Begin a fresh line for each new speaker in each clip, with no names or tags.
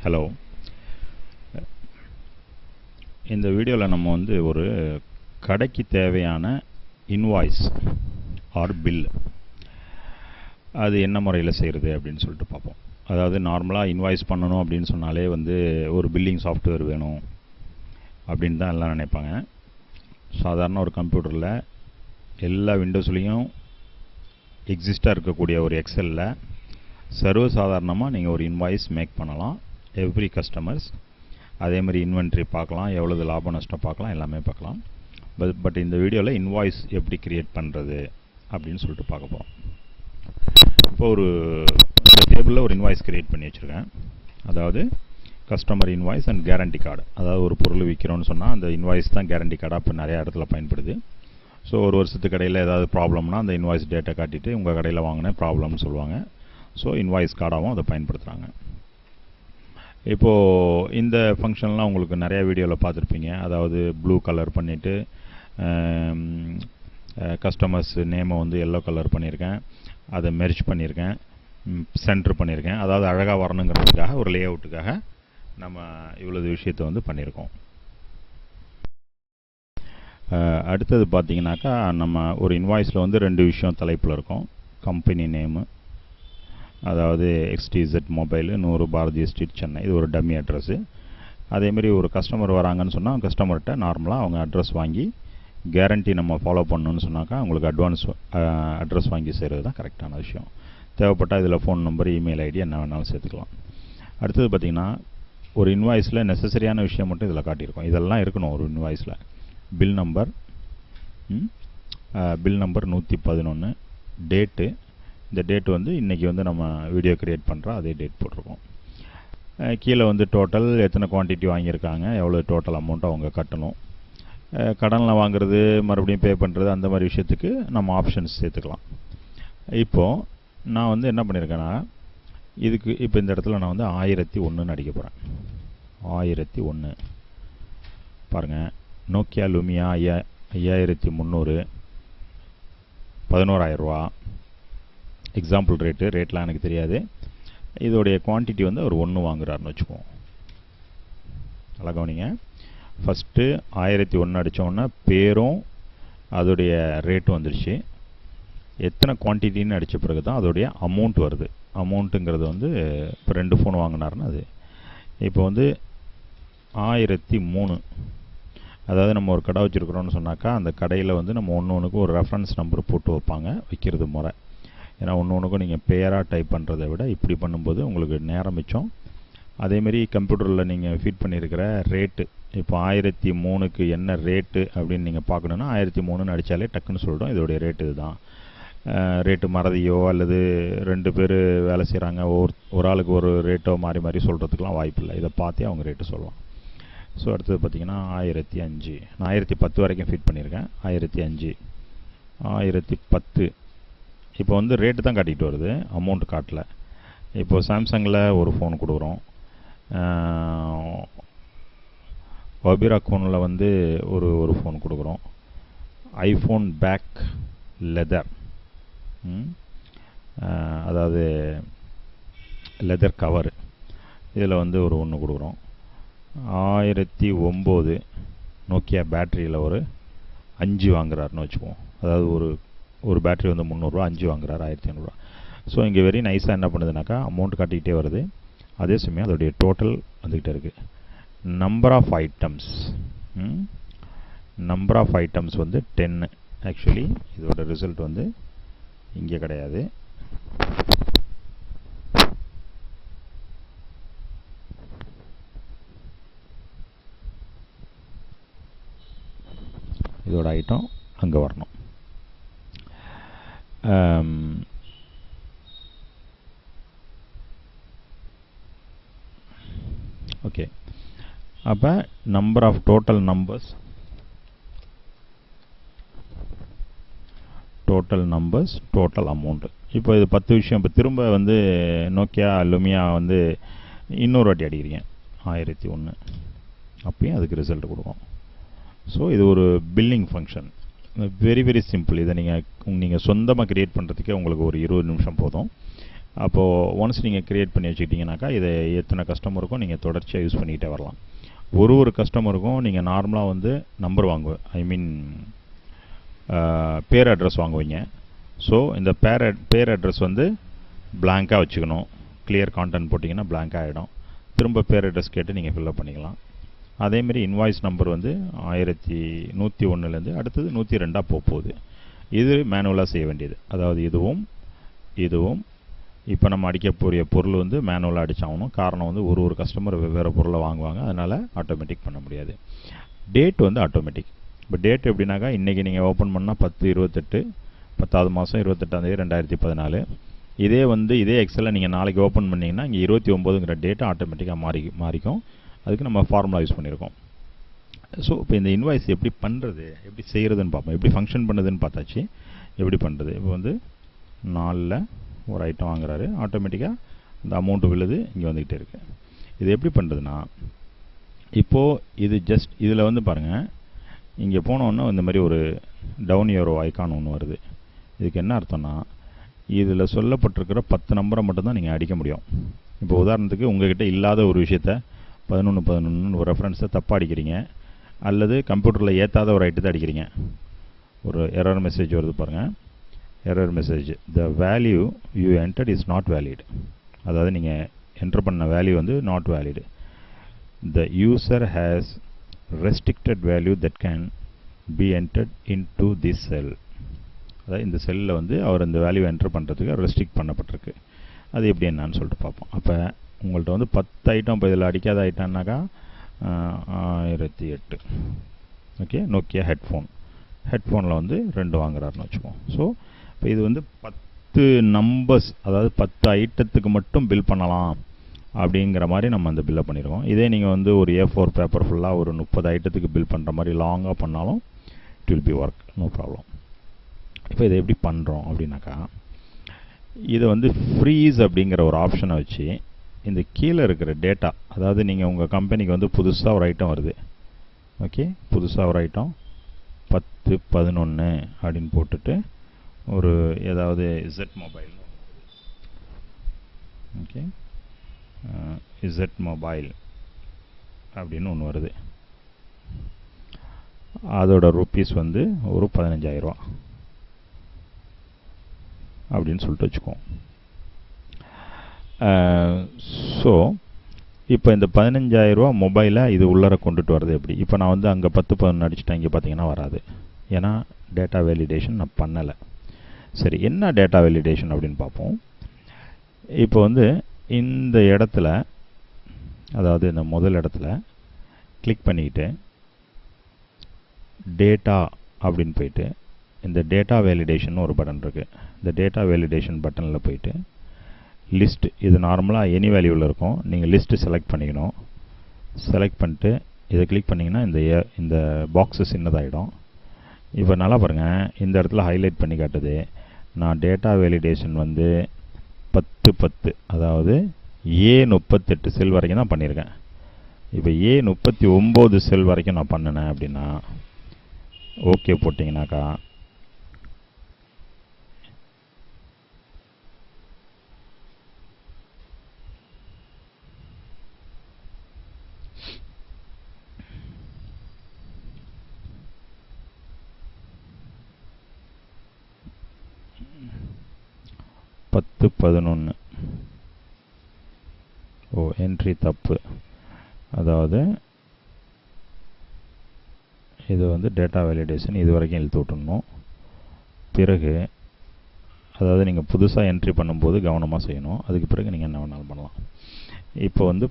Hello. இந்த வீடியோவில் நம்ம வந்து ஒரு கடைக்கு தேவையான இன்வாய்ஸ் ஆர் பில் அது என்ன முறையில் செய்கிறது அப்படின்னு சொல்லிட்டு பார்ப்போம். அதாவது நார்மலாக இன்வாய்ஸ் பண்ணணும் அப்படின்னு சொன்னாலே வந்து ஒரு பில்லிங் சாஃப்ட்வேர் வேணும் அப்படின்னு தான் எல்லாம் நினைப்பாங்க. சாதாரண ஒரு கம்ப்யூட்டரில் எல்லா விண்டோஸ்லேயும் எக்ஸிஸ்டாக இருக்கக்கூடிய ஒரு எக்ஸலில் சர்வசாதாரணமாக நீங்கள் ஒரு இன்வாய்ஸ் மேக் பண்ணலாம். எவ்ரி கஸ்டமர்ஸ் அதே மாதிரி இன்வென்ட்ரி பார்க்கலாம், எவ்வளவு லாப நஷ்டம் பார்க்கலாம், எல்லாமே பார்க்கலாம். பட் இந்த வீடியோவில் இன்வாய்ஸ் எப்படி கிரியேட் பண்ணுறது அப்படின்னு சொல்லிட்டு பார்க்க போகிறோம். இப்போ ஒரு டேபிளில் ஒரு இன்வாய்ஸ் கிரியேட் பண்ணி வச்சுருக்கேன். அதாவது customer invoice and guarantee card. அதாவது ஒரு பொருள் விற்கிறோன்னு சொன்னால் அந்த இன்வாய்ஸ் தான் கேரண்டி கார்டாக இப்போ நிறையா இடத்துல பயன்படுது. ஸோ ஒரு வருஷத்துக்கு கடையில் ஏதாவது ப்ராப்ளம்னா அந்த இன்வாய்ஸ் டேட்டா காட்டிட்டு உங்கள் கடையில் வாங்கினேன் ப்ராப்ளம்னு சொல்லுவாங்க. ஸோ இன்வாய்ஸ் கார்டாகவும் அதை பயன்படுத்துகிறாங்க. இப்போது இந்த ஃபங்க்ஷன்லாம் உங்களுக்கு நிறையா வீடியோவில் பார்த்துருப்பீங்க. அதாவது ப்ளூ கலர் பண்ணிவிட்டு கஸ்டமர்ஸ் நேமை வந்து எல்லோ கலர் பண்ணியிருக்கேன், அதை மெர்ஜ் பண்ணியிருக்கேன், சென்டர் பண்ணியிருக்கேன். அதாவது அழகாக வரணுங்கிறதுக்காக ஒரு லே அவுட்டுக்காக நம்ம இவ்வளவு விஷயத்தை வந்து பண்ணியிருக்கோம். அடுத்தது பார்த்தீங்கன்னாக்கா நம்ம ஒரு இன்வாய்ஸில் வந்து 2 விஷயம் தலைப்பில் இருக்கும். கம்பெனி நேமு, அதாவது XTZ mobile 100 Bharatiya street Chennai, இது ஒரு டம்மி அட்ரஸ்ஸு. அதேமாரி ஒரு கஸ்டமர் வராங்கன்னு சொன்னால் கஸ்டமர்கிட்ட நார்மலாக அவங்க அட்ரஸ் வாங்கி கேரண்டி நம்ம ஃபாலோ பண்ணணுன்னு சொன்னாக்கா அவங்களுக்கு அட்வான்ஸ் அட்ரஸ் வாங்கி செய்கிறது தான் கரெக்டான விஷயம். தேவைப்பட்டால் இதில் ஃபோன் நம்பர், இமெயில் ஐடி என்ன வேணாலும் சேர்த்துக்கலாம். அடுத்தது பார்த்திங்கன்னா ஒரு இன்வாய்ஸில் நெசசரியான விஷயம் மட்டும் இதில் காட்டியிருக்கோம். இதெல்லாம் இருக்கணும் ஒரு இன்வாய்ஸில். பில் நம்பர் 111, டேட்டு, இந்த டேட் வந்து இன்றைக்கி வந்து நம்ம வீடியோ க்ரியேட் பண்ணுறோம் அதே டேட் போட்டிருக்கோம். கீழே வந்து டோட்டல், எத்தனை குவான்டிட்டி வாங்கியிருக்காங்க, எவ்வளோ டோட்டல் அமௌண்ட்டை அவங்க கட்டணும், கடனில் வாங்குறது, மறுபடியும் பே பண்ணுறது, அந்த மாதிரி விஷயத்துக்கு நம்ம ஆப்ஷன்ஸ் சேர்த்துக்கலாம். இப்போது நான் வந்து என்ன பண்ணியிருக்கேன்னா இதுக்கு இப்போ இந்த இடத்துல நான் வந்து 1001 அடிக்க போகிறேன். 1001 பாருங்கள். நோக்கியா லூமியா 5300, 11,000 ரூபா. எக்ஸாம்பிள் ரேட்லாம் எனக்கு தெரியாது. இதோடைய குவான்டிட்டி வந்து அவர் 1 வாங்குறாருன்னு வச்சுக்குவோம். நல்லா கவனிங்க. ஃபஸ்ட்டு 1001 அடித்தோன்னா பேரும் அதோடைய ரேட்டும் வந்துடுச்சு. எத்தனை குவான்டிட்டின்னு அடித்த பிறகு தான் அதோடைய அமௌண்ட் வருது. அமௌண்ட்டுங்கிறது வந்து இப்போ 2 ஃபோன் வாங்கினாருன்னு அது. இப்போ வந்து 1003, அதாவது நம்ம ஒரு கடை வச்சுருக்குறோன்னு சொன்னாக்கா அந்த கடையில் வந்து நம்ம ஒன்றுக்கும் ஒரு ரெஃபரன்ஸ் நம்பர் போட்டு வைக்கிறது முறை. ஏன்னா ஒன்றுக்கும் நீங்கள் பேராக டைப் பண்ணுறதை விட இப்படி பண்ணும்போது உங்களுக்கு நேரம் மிச்சம். அதேமாரி கம்ப்யூட்டரில் நீங்கள் ஃபீட் பண்ணியிருக்கிற ரேட்டு, இப்போ 1003க்கு என்ன ரேட்டு அப்படின்னு நீங்கள் பார்க்கணுன்னா 1003ன்னு அடித்தாலே டக்குன்னு சொல்லிடும் இதோடைய ரேட்டு இதுதான். ரேட்டு மறதியோ அல்லது 2 பேர் வேலை செய்கிறாங்க ஒரு ஆளுக்கு ஒரு ரேட்டோ மாறி சொல்கிறதுக்கெலாம் வாய்ப்பு இல்லை. இதை பார்த்தே அவங்க ரேட்டு சொல்லலாம். ஸோ அடுத்தது பார்த்திங்கன்னா 1005, நான் 1010 வரைக்கும் ஃபீட் பண்ணியிருக்கேன். 1005, 1010. இப்போ வந்து ரேட்டு தான் காட்டிகிட்டு வருது, அமௌண்ட் காட்டல. இப்போது சாம்சங்கில் ஒரு ஃபோன் கொடுக்குறோம். ஒபிராக்கோனில் வந்து ஒரு ஃபோன் கொடுக்குறோம். ஐஃபோன் பேக் லெதர், அதாவது லெதர் கவரு, இதில் வந்து ஒன்று கொடுக்குறோம். 1009 நோக்கியா பேட்டரியில் ஒரு 5 வாங்குறாருன்னு வச்சுக்குவோம். அதாவது ஒரு பேட்டரி வந்து 300 ரூபா, 5 வாங்குறாரு 1500 ரூபா. ஸோ இங்கே வெரி நைஸாக என்ன பண்ணுதுனாக்கா அமௌண்ட் காட்டிக்கிட்டே வருது. அதே சமயம் அதோடைய டோட்டல் வந்துக்கிட்டே இருக்குது. நம்பர் ஆஃப் ஐட்டம்ஸ் வந்து 10. ஆக்சுவலி இதோட ரிசல்ட் வந்து இங்கே கிடையாது. இதோட ஐட்டம் அங்கே வரணும். ஓகே. அப்போ number of total numbers, total amount. இப்போ இது 10 விஷயம். இப்போ திரும்ப வந்து நோக்கியா லூமியா வந்து இன்னொரு வாட்டி அடிக்கிறீங்க 1001, அப்பயும் அதுக்கு ரிசல்ட் கொடுக்கும். ஸோ இது ஒரு பில்லிங் ஃபங்க்ஷன். Very simple. இதை நீங்கள் சொந்தமாக க்ரியேட் பண்ணுறதுக்கே உங்களுக்கு ஒரு 20 நிமிஷம் போதும். அப்போது ஒன்ஸ் நீங்கள் க்ரியேட் பண்ணி வச்சுக்கிட்டிங்கனாக்கா இதை எத்தனை கஸ்டமருக்கும் நீங்கள் தொடர்ச்சியாக யூஸ் பண்ணிக்கிட்டே வரலாம். ஒரு கஸ்டமருக்கும் நீங்கள் நார்மலாக வந்து நம்பர் வாங்குவேன், ஐ மீன் பேர் அட்ரஸ் வாங்குவீங்க. ஸோ இந்த பேர் அட்ரஸ் வந்து பிளாங்காக வச்சுக்கணும். கிளியர் கான்டென்ட் போட்டிங்கன்னா பிளாங்காக ஆகிடும். திரும்ப பேர் அட்ரஸ் கேட்டு நீங்கள் ஃபில்லப் பண்ணிக்கலாம். அதேமாரி இன்வாய்ஸ் நம்பர் வந்து 1101லேருந்து அடுத்தது 102 போகுது. இது மேனுவலாக செய்ய வேண்டியது. அதாவது இதுவும் இப்போ நம்ம அடிக்கக்கூடிய பொருள் வந்து மேனுவலாக அடிச்சாகணும். காரணம் வந்து ஒரு கஸ்டமர் வெவ்வேறு பொருளை வாங்குவாங்க, அதனால் ஆட்டோமேட்டிக் பண்ண முடியாது. டேட் வந்து ஆட்டோமேட்டிக். இப்போ டேட் எப்படின்னாக்கா இன்றைக்கி நீங்கள் ஓப்பன் பண்ணால் 10/28 10வது மாதம் 28 2014. இதே எக்ஸலில் நீங்கள் நாளைக்கு ஓப்பன் பண்ணிங்கன்னா இங்கே 29ங்கிற டேட்டு ஆட்டோமேட்டிக்காக மாறிக்கும். அதுக்கு நம்ம ஃபார்முலா யூஸ் பண்ணியிருக்கோம். ஸோ இப்போ இந்த இன்வாய்ஸ் எப்படி பண்ணுறது, எப்படி செய்கிறதுன்னு பார்ப்போம். எப்படி ஃபங்க்ஷன் பண்ணுறதுன்னு பார்த்தாச்சு. எப்படி பண்ணுறது, இப்போ வந்து 4ல் ஒரு ஐட்டம் வாங்குறாரு, ஆட்டோமேட்டிக்காக இந்த அமௌண்ட்டு விழுது இங்கே வந்துக்கிட்டே இருக்குது. இது எப்படி பண்ணுறதுன்னா, இப்போது இது ஜஸ்ட் இதில் வந்து பாருங்கள், இங்கே போனோன்னா இந்த மாதிரி ஒரு டவுன் ஏரோ ஐக்கான் ஒன்று வருது. இதுக்கு என்ன அர்த்தம்னா, இதில் சொல்லப்பட்டிருக்கிற 10 நம்பரை மட்டும்தான் நீங்கள் அடிக்க முடியும். இப்போ உதாரணத்துக்கு உங்கள்கிட்ட இல்லாத ஒரு விஷயத்த 11 ஒரு ரெஃபரன்ஸை தப்பாக அடிக்கிறீங்க, அல்லது கம்ப்யூட்டரில் ஏற்றாத ஒரு ஐட்டத்தை அடிக்கிறீங்க. ஒரு எரர் மெசேஜ் வருது பாருங்கள். Error message, the value you entered is not valid. அதாவது நீங்கள் என்டர் பண்ண வேல்யூ வந்து not valid. The user has restricted value that can be entered in to this செல். அதாவது இந்த செல்லில் வந்து அவர் இந்த வேல்யூ என்டர் பண்ணுறதுக்கு ரெஸ்ட்ரிக்ட் பண்ணப்பட்டிருக்கு. அது எப்படி என்னான்னு சொல்லிட்டு பார்ப்போம். அப்போ உங்கள்கிட்ட வந்து 10 ஐட்டம் இப்போ இதில் அடிக்காத ஐட்டம்னாக்கா 1008. ஓகே, நோக்கியா ஹெட்ஃபோனில் வந்து 2 வாங்குறாருன்னு வச்சுக்கோம். ஸோ இப்போ இது வந்து 10 நம்பர்ஸ், அதாவது 10 ஐட்டத்துக்கு மட்டும் பில் பண்ணலாம் அப்படிங்கிற மாதிரி நம்ம அந்த பில்லை பண்ணியிருக்கோம். இதே நீங்கள் வந்து ஒரு A4 பேப்பர் ஃபுல்லாக ஒரு 30 ஐட்டத்துக்கு பில் பண்ணுற மாதிரி லாங்காக பண்ணாலும் it will be work, no problem. இப்போ இதை எப்படி பண்ணுறோம் அப்படின்னாக்கா, இதை வந்து ஃப்ரீஸ் அப்படிங்கிற ஒரு ஆப்ஷனை வச்சு இந்த கீழே இருக்கிற டேட்டா, அதாவது நீங்கள் உங்கள் கம்பெனிக்கு வந்து புதுசாக ஒரு ஐட்டம் வருது. ஓகே, புதுசாக ஒரு ஐட்டம் 10/11 அப்படின்னு போட்டுட்டு ஒரு ஏதாவது Z mobile, okay Z mobile அப்படின்னு ஒன்று வருது. அதோட ருப்பீஸ் வந்து ஒரு 15,000 அப்படின்னு சொல்லிட்டு வச்சுக்குவோம். ஸோ இப்போ இந்த 15,000 மொபைலை இது உள்ளார கொண்டுட்டு வர்றது எப்படி? இப்போ நான் வந்து அங்கே 10/11 அடிச்சுட்டேன், இங்கே பார்த்தீங்கன்னா வராது. ஏன்னா டேட்டா வேலிடேஷன் நான் பண்ணலை. சரி, என்ன டேட்டா வேலிடேஷன் அப்படின்னு பார்ப்போம். இப்போ வந்து இந்த இடத்துல, அதாவது இந்த முதல் இடத்துல கிளிக் பண்ணிக்கிட்டு டேட்டா அப்படின்னு போயிட்டு இந்த டேட்டா வேலிடேஷன் ஒரு பட்டன் இருக்குது. இந்த டேட்டா வேலிடேஷன் பட்டனில் போயிட்டு லிஸ்ட், இது நார்மலாக எனி வேல்யூவில் இருக்கும். நீங்கள் லிஸ்ட்டு செலக்ட் பண்ணிக்கணும். செலக்ட் பண்ணிட்டு இதை கிளிக் பண்ணிங்கன்னா இந்த பாக்ஸு சின்னதாகிடும். இப்போ நல்லா பாருங்கள், இந்த இடத்துல ஹைலைட் பண்ணி காட்டுது. நான் டேட்டா வேலிடேஷன் வந்து 10/10, அதாவது A38 செல் வரைக்கும் தான் பண்ணியிருக்கேன். இப்போ A39 செல் வரைக்கும் நான் பண்ணினேன் அப்படின்னா ஓகே போட்டிங்கனாக்கா பத்து 11 என்ட்ரி தப்பு. அதாவது இது வந்து டேட்டா வேலிடேஷன் இது வரைக்கும் இழுத்து விட்டுணும். பிறகு அதாவது நீங்கள் புதுசாக என்ட்ரி பண்ணும்போது கவனமாக செய்யணும். அதுக்கு பிறகு நீங்கள் என்ன வேணாலும் பண்ணலாம். இப்போ வந்து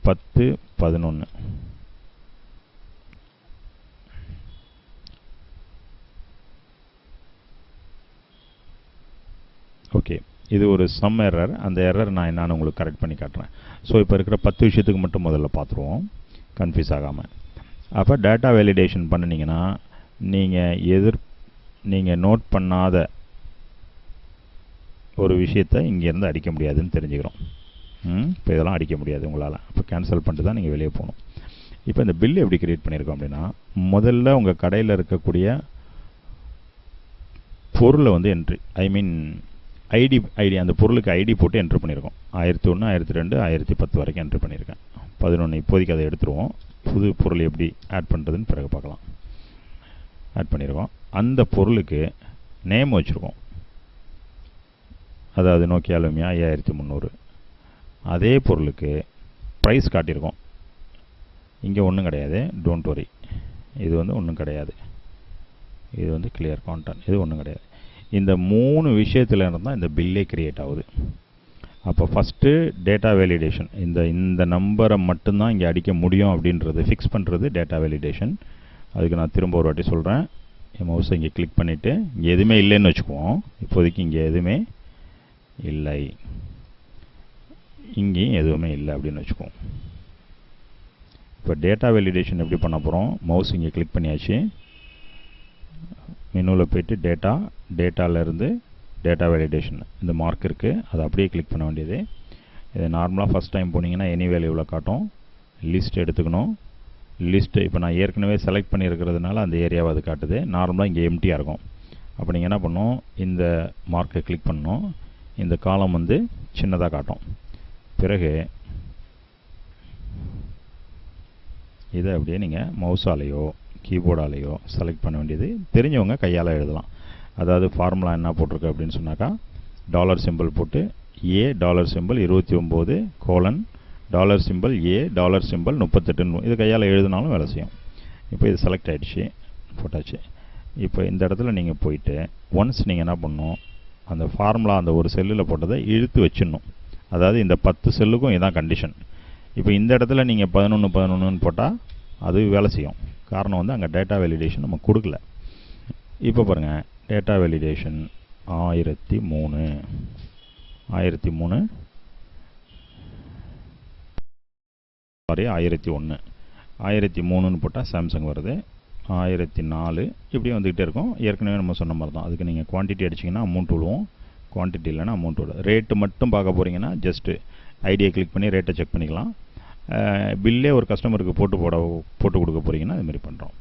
10/11 ஓகே, இது ஒரு சம் எரர். அந்த எரர் நான் என்னன்னு உங்களுக்கு கரெக்ட் பண்ணி காட்டுறேன். ஸோ இப்போ இருக்கிற 10 விஷயத்துக்கு மட்டும் முதல்ல பார்த்துருவோம், கன்ஃபியூஸ் ஆகாமல். அப்போ டேட்டா வேலிடேஷன் பண்ணினீங்கன்னா நீங்கள் நோட் பண்ணாத ஒரு விஷயத்தை இங்கேருந்து அடிக்க முடியாதுன்னு தெரிஞ்சுக்கிறோம். இப்போ இதெல்லாம் அடிக்க முடியாது உங்களால். இப்போ கேன்சல் பண்ணிட்டு தான் நீங்கள் வெளியே போகணும். இப்போ இந்த பில் எப்படி கிரியேட் பண்ணியிருக்கோம் அப்படின்னா, முதல்ல உங்கள் கடையில் இருக்கக்கூடிய பொருளை வந்து என்ட்ரி, ஐ மீன் ஐடி அந்த பொருளுக்கு ஐடி போட்டு என்ட்ரு பண்ணியிருக்கோம். 1001, 1002, 1010 வரைக்கும் என்ட்ரு பண்ணியிருக்கேன். 11 இப்போதைக்கு அதை எடுத்துருவோம். புது பொருள் எப்படி ஆட் பண்ணுறதுன்னு பிறகு பார்க்கலாம். ஆட் பண்ணியிருக்கோம். அந்த பொருளுக்கு நேம் வச்சுருக்கோம். அதாவது நோக்கியா லூமியா 5300. அதே பொருளுக்கு ப்ரைஸ் காட்டியிருக்கோம். இங்கே ஒன்றும் கிடையாது, டோன்ட் வரி. இது வந்து ஒன்றும் கிடையாது. இது வந்து கிளியர் கான்டென்ட், இது ஒன்றும் கிடையாது. இந்த 3 விஷயத்தில் இருந்து தான் இந்த பில்லே கிரியேட் ஆகுது. அப்போ ஃபஸ்ட்டு டேட்டா வேலிடேஷன், இந்த நம்பரை மட்டும்தான் இங்கே அடிக்க முடியும் அப்படின்றது ஃபிக்ஸ் பண்ணுறது டேட்டா வேலிடேஷன். அதுக்கு நான் திரும்ப ஒரு வாட்டி சொல்கிறேன். என் மவுஸை இங்கே கிளிக் பண்ணிவிட்டு இங்கே எதுவுமே இல்லைன்னு வச்சுக்குவோம். இப்போதைக்கு இங்கே எதுவுமே இல்லை, இங்கேயும் எதுவுமே இல்லை அப்படின்னு வச்சுக்குவோம். இப்போ டேட்டா வேலிடேஷன் எப்படி பண்ண போகிறோம்? மவுஸ் இங்கே கிளிக் பண்ணியாச்சு. மெனுவில் போய்ட்டு டேட்டாவிலேருந்து டேட்டா வேலிடேஷன் இந்த மார்க் இருக்குது, அதை அப்படியே கிளிக் பண்ண வேண்டியது. இது நார்மலாக ஃபஸ்ட் டைம் போனீங்கன்னா எனி வேல்யூவில் காட்டும். லிஸ்ட் எடுத்துக்கணும். லிஸ்ட்டு இப்போ நான் ஏற்கனவே செலக்ட் பண்ணியிருக்கிறதுனால அந்த ஏரியாவை அது காட்டுது. நார்மலாக இங்கே எம்டியாக இருக்கும். அப்போ நீங்கள் என்ன பண்ணணும், இந்த மார்க்கை கிளிக் பண்ணணும். இந்த காலம் வந்து சின்னதாக காட்டும். பிறகு இதை அப்படியே நீங்கள் மவுஸாலேயோ கீபோர்டாலேயோ செலக்ட் பண்ண வேண்டியது. தெரிஞ்சவங்க கையால் எழுதலாம். அதாவது ஃபார்முலா என்ன போட்டிருக்கு அப்படின்னு சொன்னாக்கா, டாலர் சிம்பிள் போட்டு $29 கோலன் டாலர் சிம்பிள் ஏ டாலர் சிம்பிள் 38 இது கையால் எழுதினாலும் வேலை செய்யும். இப்போ இது செலக்ட் ஆகிடுச்சு, போட்டாச்சு. இப்போ இந்த இடத்துல நீங்கள் போயிட்டு ஒன்ஸ் நீங்கள் என்ன பண்ணணும், அந்த ஃபார்முலா அந்த ஒரு செல்லில் போட்டதை இழுத்து வச்சிடணும். அதாவது இந்த 10 செல்லுக்கும் இதான் கண்டிஷன். இப்போ இந்த இடத்துல நீங்கள் 11 போட்டால் அது வேலை செய்யும். காரணம் வந்து அங்கே டேட்டா வேலிடேஷன் நம்ம கொடுக்கல. இப்போ பாருங்கள், டேட்டா வேலிடேஷன் 1003 1001 1003ன்னு போட்டால் சாம்சங் வருது. 1004 இப்படி வந்துக்கிட்டே இருக்கும். ஏற்கனவே நம்ம சொன்ன மாதிரி தான். அதுக்கு நீங்கள் குவான்டிட்டி அடிச்சிங்கன்னா அமௌண்ட் விடுவோம், குவான்டிட்டி இல்லைன்னா அமௌண்ட் விடும். ரேட்டு மட்டும் பார்க்க போகிறீங்கன்னா ஜஸ்ட்டு ஐடியை கிளிக் பண்ணி ரேட்டை செக் பண்ணிக்கலாம். பில்லே ஒரு கஸ்டமருக்கு போட்டு கொடுக்க போகிறீங்கன்னா அதுமாரி பண்ணுறோம்.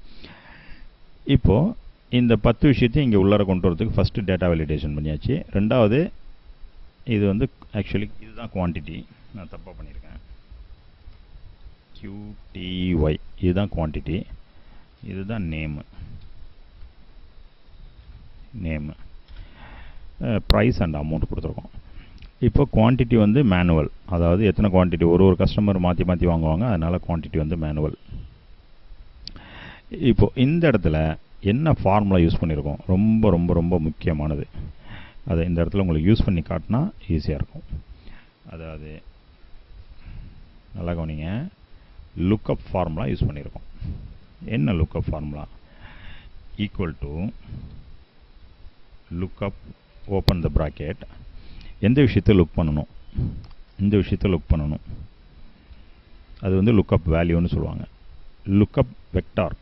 இப்போது இந்த 10 விஷயத்தையும் இங்கே உள்ளார கொண்டு வரதுக்கு ஃபஸ்ட்டு டேட்டா வேலிடேஷன் பண்ணியாச்சு. ரெண்டாவது இது வந்து ஆக்சுவலி இதுதான் குவான்டிட்டி, நான் தப்பாக பண்ணியிருக்கேன். QTY இதுதான் குவான்டிட்டி, இதுதான் நேமு. ப்ரைஸ் அண்ட் அமௌண்ட் கொடுத்துருக்கோம். இப்போ குவான்டிட்டி வந்து மேனுவல், அதாவது எத்தனை குவான்டிட்டி ஒரு கஸ்டமர் மாற்றி வாங்குவாங்க, அதனால் குவான்டிட்டி வந்து மேனுவல். இப்போது இந்த இடத்துல என்ன ஃபார்முலா யூஸ் பண்ணியிருக்கோம், ரொம்ப ரொம்ப ரொம்ப முக்கியமானது. அதை இந்த இடத்துல உங்களுக்கு யூஸ் பண்ணி காட்டினா ஈஸியாக இருக்கும். அதாவது நல்லா கவனிங்க, லுக்கப் ஃபார்முலா யூஸ் பண்ணியிருக்கோம். என்ன lookup formula? Equal to lookup, open the bracket, எந்த விஷயத்தை லுக் பண்ணணும், இந்த விஷயத்தை லுக் பண்ணணும். அது வந்து லுக்கப் வேல்யூன்னு சொல்லுவாங்க. லுக்கப் வெக்டார்,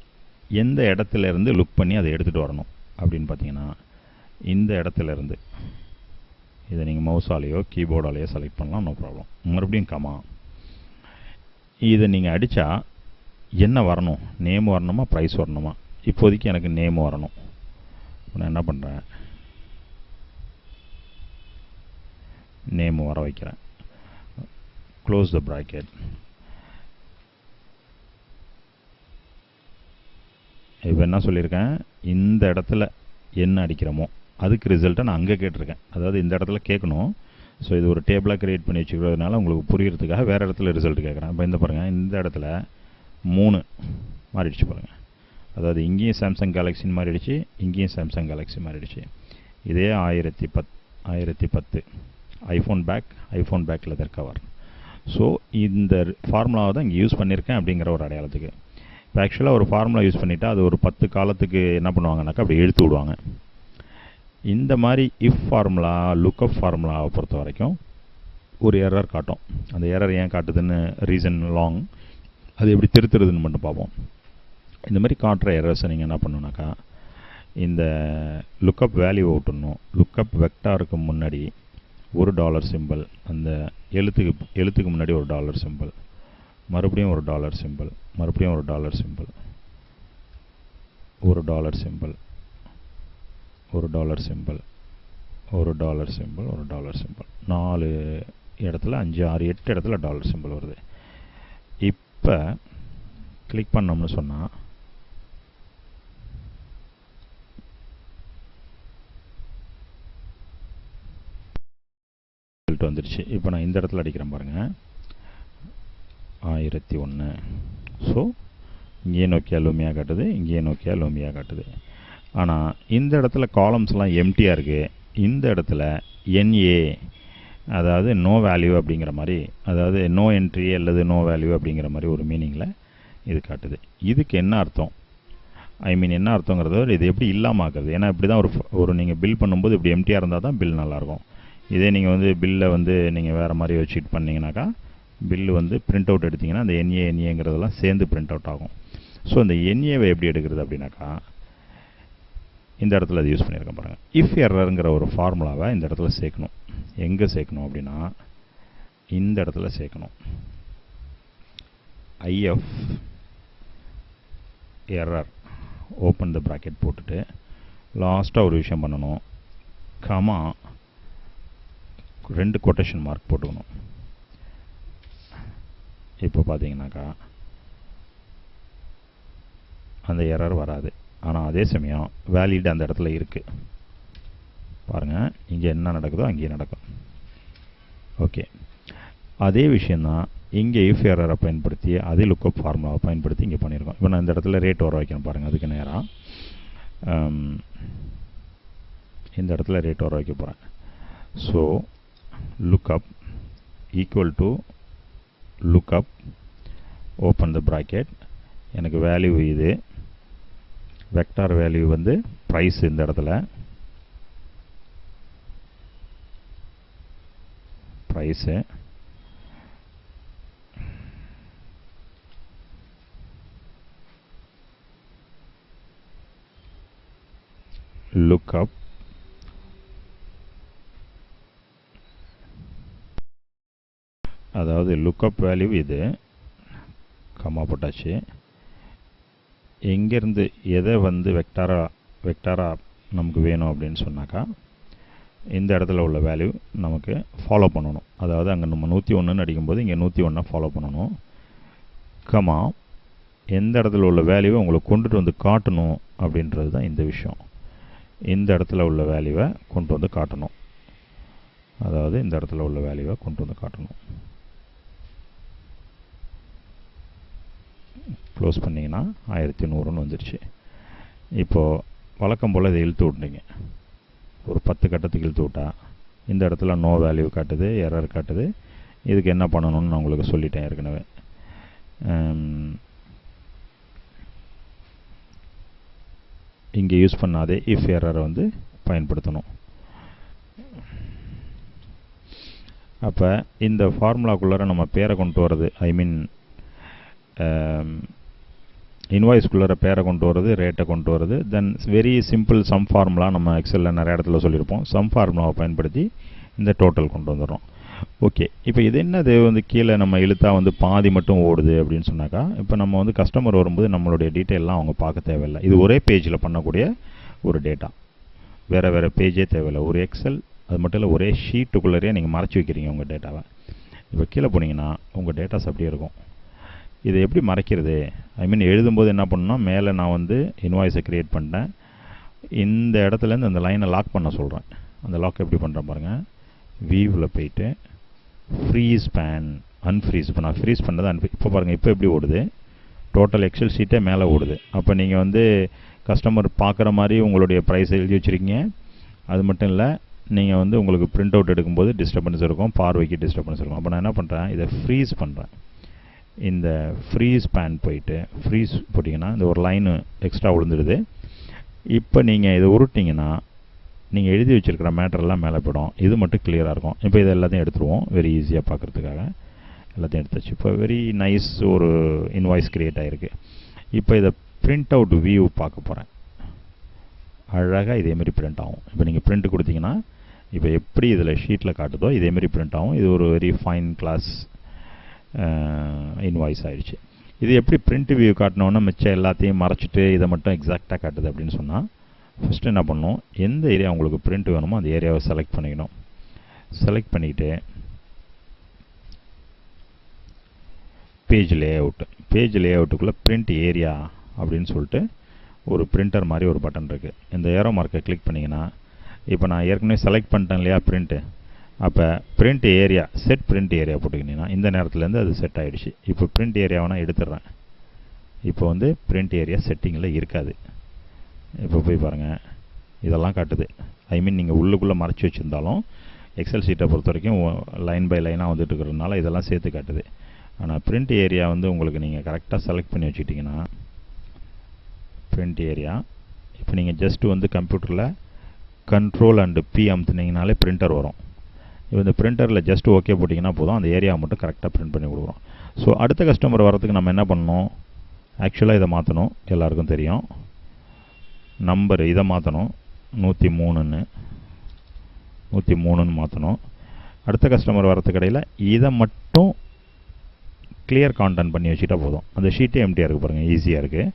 எந்த இடத்துல இருந்து லுக் பண்ணி அதை எடுத்துகிட்டு வரணும் அப்படின்னு பார்த்தீங்கன்னா, இந்த இடத்துல இருந்து. இதை நீங்கள் மவுஸாலேயோ கீபோர்டாலேயோ செலக்ட் பண்ணலாம், நோ ப்ராப்ளம். மறுபடியும் கமா, இதை நீங்கள் அடித்தா என்ன வரணும், நேம் வரணுமா ப்ரைஸ் வரணுமா? இப்போதைக்கு எனக்கு நேம் வரணும். நான் என்ன பண்ணுறேன், நேம் வர வைக்கிறேன். Close the bracket. இப்போ என்ன சொல்லியிருக்கேன், இந்த இடத்துல என்ன அடிக்கிறோமோ அதுக்கு ரிசல்ட்டை நான் அங்கே கேட்டிருக்கேன். அதாவது இந்த இடத்துல கேட்கணும். ஸோ இது ஒரு டேபிளாக க்ரியேட் பண்ணி வச்சுக்கிறதுனால உங்களுக்கு புரியறதுக்காக வேறு இடத்துல ரிசல்ட் கேட்குறேன். இப்போ இந்த பாருங்கள், இந்த இடத்துல 3 மாறிடுச்சு பாருங்கள். அதாவது இங்கேயும் சாம்சங் கேலக்ஸின்னு மாறிடுச்சு, இங்கேயும் சாம்சங் கேலக்ஸி மாறிடுச்சு. இதே 1010 iPhone back leather cover. So இந்த ஃபார்முலாவை தான் இங்கே யூஸ் பண்ணியிருக்கேன் அப்படிங்கிற ஒரு அடையாளத்துக்கு. இப்போ ஆக்சுவலாக ஒரு ஃபார்முலா யூஸ் பண்ணிவிட்டா அது ஒரு 10 காலத்துக்கு என்ன பண்ணுவாங்கனாக்கா அப்படி எடுத்து விடுவாங்க. இந்த மாதிரி இஃப் ஃபார்முலா, லுக்கப் ஃபார்முலாவை பொறுத்த வரைக்கும் ஒரு எரர் காட்டும். அந்த எரர் ஏன் காட்டுதுன்னு ரீசன் லாங், அது எப்படி திருத்துறதுன்னு மட்டும் பார்ப்போம். இந்த மாதிரி காட்டுற எரர்ஸை நீங்கள் என்ன பண்ணணுன்னாக்கா, இந்த லுக்கப் வேல்யூவை விட்டுடணும். லுக்கப் வெக்டாருக்கு முன்னாடி ஒரு டாலர் சிம்பிள், அந்த எழுத்துக்கு முன்னாடி ஒரு டாலர் சிம்பிள், மறுபடியும் ஒரு டாலர் சிம்பிள், மறுபடியும் ஒரு டாலர் சிம்பிள், ஒரு டாலர் சிம்பிள், ஒரு டாலர் சிம்பிள், ஒரு டாலர் சிம்பிள், ஒரு டாலர் சிம்பிள், 4 இடத்துல 5, 6, 8 இடத்துல டாலர் சிம்பிள் வருது. இப்போ கிளிக் பண்ணோம்னு சொன்னால் வந்துருச்சு. இப்போ நான் இந்த இடத்துல அடிக்கிறேன் பாருங்கள், 1001. ஸோ இங்கேயே நோக்கியா லூமியாக காட்டுது, இங்கேயே நோக்கியா லூமியாக காட்டுது. ஆனால் இந்த இடத்துல காலம்ஸ்லாம் எம்டியாக இருக்குது. இந்த இடத்துல NA, அதாவது நோ வேல்யூ அப்படிங்கிற மாதிரி, அதாவது நோ என்ட்ரி அல்லது நோ வேல்யூ அப்படிங்கிற மாதிரி ஒரு மீனிங்கில் இது காட்டுது. இதுக்கு என்ன அர்த்தம், என்ன அர்த்தங்கிறத இது எப்படி இல்லாமல் ஆக்குறது? ஏன்னா இப்படி தான் ஒரு நீங்கள் பில் பண்ணும்போது இப்படி எம்டியாக இருந்தால் தான் பில் நல்லாயிருக்கும். இதே நீங்கள் வந்து பில்லை வந்து நீங்கள் வேறு மாதிரி வச்சுட்டு பண்ணிங்கனாக்கா பில்லு வந்து பிரிண்ட் அவுட் எடுத்திங்கன்னா அந்த NAங்கிறதெல்லாம் சேர்ந்து பிரிண்ட் அவுட் ஆகும். ஸோ அந்த NAவை எப்படி எடுக்கிறது அப்படின்னாக்கா இந்த இடத்துல அது யூஸ் பண்ணியிருக்கேன் பாருங்கள். இஃப் எரருங்கிற ஒரு ஃபார்முலாவை இந்த இடத்துல சேர்க்கணும். எங்கே சேர்க்கணும் அப்படின்னா இந்த இடத்துல சேர்க்கணும். IF error open the bracket போட்டுட்டு லாஸ்ட்டாக ஒரு விஷயம் பண்ணணும், கமா 2 கொட்டேஷன் மார்க் போட்டுக்கணும். இப்போ பார்த்தீங்கன்னாக்கா அந்த எரர் வராது. ஆனால் அதே சமயம் வேலிட் அந்த இடத்துல இருக்குது பாருங்கள். இங்கே என்ன நடக்குதோ அங்கேயே நடக்கும். ஓகே, அதே விஷயந்தான் இங்கே இஃப் எரரை பயன்படுத்தி அதே லுக்கப் ஃபார்முலாவை பயன்படுத்தி இங்கே பண்ணியிருக்கோம். இப்போ நான் இந்த இடத்துல ரேட் வர வைக்கணும் பாருங்கள். அதுக்கு நேராக இந்த இடத்துல ரேட் வர வைக்க போகிறேன். So lookup equal to lookup open the bracket, எனக்கு வேல்யூ இது, வெக்டார் வேல்யூ வந்து ப்ரைஸ் இந்த இடத்துல ப்ரைஸு, லுக்கப் அதாவது லுக்கப் வேல்யூ இது, கம்மா போட்டாச்சு. எங்கேருந்து எதை வந்து வெக்டாரா நமக்கு வேணும் அப்படின்னு சொன்னாக்கா இந்த இடத்துல உள்ள வேல்யூ நமக்கு ஃபாலோ பண்ணணும். அதாவது அங்கே நம்ம 101ன்னு அடிக்கும்போது இங்கே 101 ஃபாலோ பண்ணணும். கமா எந்த இடத்துல உள்ள வேல்யூவை உங்களுக்கு கொண்டுட்டு வந்து காட்டணும் அப்படின்றது தான் இந்த விஷயம். இந்த இடத்துல உள்ள வேல்யூவை கொண்டு வந்து காட்டணும். அதாவது இந்த இடத்துல உள்ள வேல்யூவை கொண்டு வந்து காட்டணும். க்ளோஸ் பண்ணிங்கன்னா 1100ன்னு வந்துடுச்சு. இப்போது வழக்கம் போல் இதை இழுத்து விட்றீங்க. ஒரு 10 கட்டத்துக்கு இழுத்து விட்டா இந்த இடத்துல நோ வேல்யூ காட்டுது, எரர் காட்டுது. இதுக்கு என்ன பண்ணணும்னு நான் உங்களுக்கு சொல்லிட்டேன் ஏற்கனவே. இங்கே யூஸ் பண்ணாதே இஃப் எரரை வந்து பயன்படுத்தணும். அப்போ இந்த ஃபார்முலாக்குள்ளார நம்ம பேரை கொண்டு வர்றது, இன்வாய்ஸ்குள்ளார பேரை கொண்டு வர்றது, ரேட்டை கொண்டு வர்றது, தென் வெரி சிம்பிள் சம் ஃபார்முலா நம்ம எக்ஸலில் நிறைய இடத்துல சொல்லியிருப்போம். சம் ஃபார்முலாவை பயன்படுத்தி இந்த டோட்டல் கொண்டு வந்துடுறோம். ஓகே, இப்போ இது என்னது வந்து கீழே நம்ம இழுத்தா வந்து பாதி மட்டும் ஓடுது அப்படின்னு சொன்னாக்கா, இப்போ நம்ம வந்து கஸ்டமர் வரும்போது நம்மளுடைய டீட்டெயிலெலாம் அவங்க பார்க்க தேவையில்லை. இது ஒரே பேஜில் பண்ணக்கூடிய ஒரு டேட்டா, வேறு பேஜே தேவையில்லை. ஒரு எக்ஸல் அது மட்டும் இல்லை, ஒரே ஷீட்டுக்குள்ளேயே நீங்கள் மறைச்சி வைக்கிறீங்க உங்கள் டேட்டாவை. இப்போ கீழே போனீங்கன்னா உங்கள் டேட்டாஸ் அப்படியே இருக்கும். இதை எப்படி மறைக்கிறது? எழுதும்போது என்ன பண்ணணும்னா, மேலே நான் வந்து இன்வாய்ஸை க்ரியேட் பண்ணிட்டேன். இந்த இடத்துலேருந்து அந்த லைனை லாக் பண்ண சொல்கிறேன். அந்த லாக் எப்படி பண்ணுறேன் பாருங்கள். வியூவில் போயிட்டு ஃப்ரீஸ் பேன் அன்ஃப்ரீஸ். இப்போ நான் ஃப்ரீஸ் பண்ணது இப்போ பாருங்கள், இப்போ எப்படி ஓடுது, டோட்டல் எக்ஸல் ஷீட்டே மேலே ஓடுது. அப்போ நீங்கள் வந்து கஸ்டமர் பார்க்குற மாதிரி உங்களுடைய ப்ரைஸை எழுதி வச்சுருக்கீங்க. அது மட்டும் இல்லை, நீங்கள் வந்து உங்களுக்கு பிரிண்ட் அவுட் எடுக்கும்போது டிஸ்டர்பன்ஸ் இருக்கும், பார்வைக்கு டிஸ்டர்பன்ஸ் இருக்கும். அப்போ நான் என்ன பண்ணுறேன், இதை ஃப்ரீஸ் பண்ணுறேன். இந்த ஃப்ரீஸ் பேன் போயிட்டு ஃப்ரீஸ் போட்டிங்கன்னா இந்த ஒரு லைனு எக்ஸ்ட்ரா விழுந்துடுது. இப்போ நீங்கள் இதை உருட்டிங்கன்னா நீங்கள் எழுதி வச்சுருக்கிற மேட்டரெல்லாம் மேலே போயிடும். இது மட்டும் கிளியராக இருக்கும். இப்போ இதை எல்லாத்தையும் எடுத்துருவோம், வெரி ஈஸியாக பார்க்குறதுக்காக எல்லாத்தையும் எடுத்துச்சு. இப்போ வெரி நைஸ் ஒரு இன்வாய்ஸ் க்ரியேட் ஆகிருக்கு. இப்போ இதை பிரிண்ட் அவுட் வியூ பார்க்க போகிறேன். அழகாக இதேமாரி பிரிண்ட் ஆகும். இப்போ நீங்கள் பிரிண்ட் கொடுத்தீங்கன்னா இப்போ எப்படி இதில் ஷீட்டில் காட்டுதோ இதேமாரி பிரிண்ட் ஆகும். இது ஒரு வெரி ஃபைன் கிளாஸ் இன்வாய்ஸ் ஆகிடுச்சு. இது எப்படி பிரிண்ட் வியூ காட்டினோன்னா மிச்சம் எல்லாத்தையும் மறைச்சிட்டு இதை மட்டும் எக்ஸாக்டாக காட்டுது அப்படின்னு சொன்னால், ஃபஸ்ட்டு என்ன பண்ணணும், எந்த ஏரியா உங்களுக்கு பிரிண்ட் வேணுமோ அந்த ஏரியாவை செலக்ட் பண்ணிக்கணும். செலக்ட் பண்ணிவிட்டு பேஜ் லே அவுட்டுக்குள்ளே பிரிண்ட் ஏரியா அப்படின்னு சொல்லிட்டு ஒரு பிரிண்டர் மாதிரி ஒரு பட்டன் இருக்குது. இந்த ஏரோ மார்க்கை கிளிக் பண்ணிங்கன்னா, இப்போ நான் ஏற்கனவே செலக்ட் பண்ணிட்டேன் இல்லையா பிரிண்ட்டு, அப்போ print area set print area போட்டுக்கிட்டிங்கன்னா இந்த நேரத்துலேருந்து அது செட் ஆகிடுச்சு. இப்போ பிரிண்ட் ஏரியாவை நான் எடுத்துடுறேன். இப்போ வந்து பிரிண்ட் ஏரியா செட்டிங்கில் இருக்காது. இப்போ போய் பாருங்கள், இதெல்லாம் காட்டுது. ஐ மீன் நீங்கள் உள்ளுக்குள்ளே மறைச்சி வச்சுருந்தாலும் எக்ஸல் சீட்டை பொறுத்த வரைக்கும் லைன் பை லைனாக வந்துட்டு இருக்கிறதுனால இதெல்லாம் சேர்த்து காட்டுது. ஆனால் பிரிண்ட் ஏரியா வந்து உங்களுக்கு நீங்கள் கரெக்டாக செலக்ட் பண்ணி வச்சுக்கிட்டிங்கன்னா பிரிண்ட் ஏரியா, இப்போ நீங்கள் ஜஸ்ட்டு வந்து கம்ப்யூட்டரில் கண்ட்ரோல் அண்டு பி அமுத்துனீங்கனாலே பிரிண்டர் வரும். இப்போ இந்த பிரிண்டரில் ஜஸ்ட் ஓகே போட்டிங்கன்னா போதும், அந்த ஏரியா மட்டும் கரெக்டாக பிரிண்ட் பண்ணி கொடுக்குறோம். ஸோ அடுத்த கஸ்டமர் வரதுக்கு நம்ம என்ன பண்ணணும், ஆக்சுவலாக இதை மாற்றணும். எல்லாருக்கும் தெரியும், நம்பர் இதை மாற்றணும், 103ன்னு மாற்றணும். அடுத்த கஸ்டமர் வரதுக்கு இடையில் இதை மட்டும் கிளியர் கான்டென்ட் பண்ணி வச்சுட்டா போதும். அந்த ஷீட்டே எம்டியாக இருக்குது பாருங்கள், ஈஸியாக இருக்குது.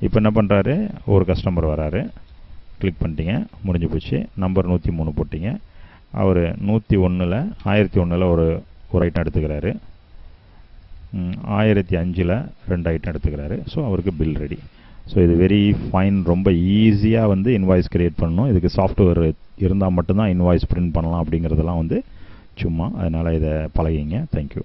இப்போ என்ன பண்ணுறாரு, ஒரு கஸ்டமர் வராரு, கிளிக் பண்ணிட்டீங்க, முடிஞ்சு போச்சு. நம்பர் 103 போட்டிங்க. அவர் 1001ல் ஒரு ஐட்டம் எடுத்துக்கிறாரு, 1005ல் 2 ஐட்டம் எடுத்துக்கிறாரு. ஸோ அவருக்கு பில் ரெடி. ஸோ இது வெரி ஃபைன், ரொம்ப ஈஸியாக வந்து இன்வாய்ஸ் க்ரியேட் பண்ணணும். இதுக்கு சாஃப்ட்வேர் இருந்தால் மட்டும்தான் இன்வாய்ஸ் பிரிண்ட் பண்ணலாம் அப்படிங்கிறதெல்லாம் வந்து சும்மா. அதனால் இதை பழகிங்க. தேங்க்யூ.